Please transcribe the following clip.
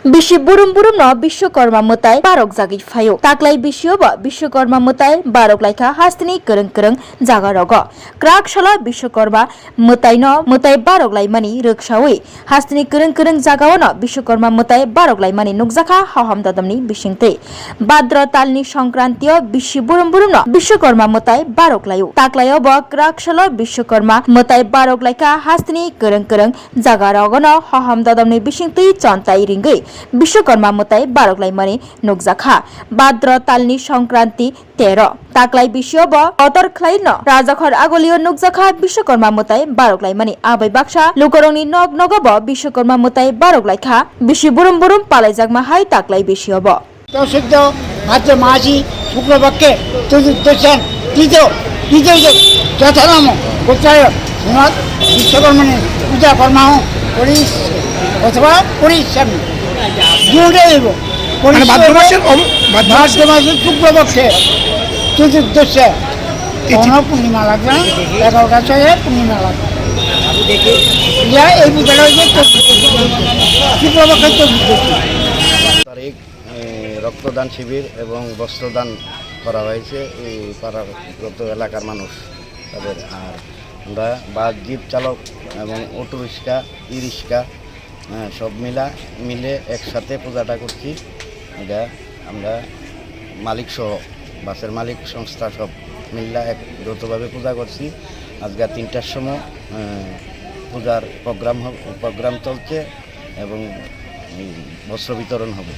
Bisi burum-burum no Bishwakarma mutai barok jagi fayo. Taklai bisio ba Bishwakarma mutai barok laika hastini kereng-kereng jaga rogo. Krak shala Bishwakarma mutai no mutai barok lai mani ruksawi. Hastini kereng-kereng jaga no Bishwakarma mutai barok lai mani nukjaka haham dadamni bisingte. Badra talni Songkrantio bisi burum-burum no Bishwakarma mutai barok layo. Taklayo ba krak shala Bishwakarma mutai barok laika hastini kereng-kereng jaga rogo no haham dadamni bisingte chontai ringai. Bishwakarma mutai barok lai mani nukjaka Badra talni Songkranti 13 taklai bisio bo otor khlai no rajakhor agolio nukjaka Bishwakarma mutai barok lai mani abai baksa lukorongni nog nogo bo Bishwakarma mutai barok lai kha bisi burum burum palai jakma hai taklai bisio bo তো শুদ্ধ ভাদ্র মাসি শুক্লপক্ষে চতুর্দশান তৃতীয় যথানাম গোত্রায় শ্রীমৎ বিশ্বকর্মণি পূজা কর্মাহ করিস অথবা পরিশ্রামী দুটোই দেব ভাদ্র মাসের শুক্লপক্ষে চতুর্দশা কোনো পূর্ণিমা লাগবে না 11টা ছয়ে পূর্ণিমা লাগবে এই পূজাটা হচ্ছে শুক্লপক্ষের চতুর্দশী তারিখ রক্তদান শিবির এবং বস্ত্রদান করা হয়েছে এই পাড়াগত এলাকার মানুষ তাদের। আর আমরা বাস জিপ চালক এবং অটো রিক্সা ই রিক্সা সব মিলে একসাথে পূজাটা করছি। এটা আমরা মালিক সহ বাসের মালিক সংস্থা সব মিল্লা এক যৌথভাবে পূজা করছি। আজকে 3টার সময় পূজার প্রোগ্রাম চলছে এবং বস্ত্র বিতরণ হবে।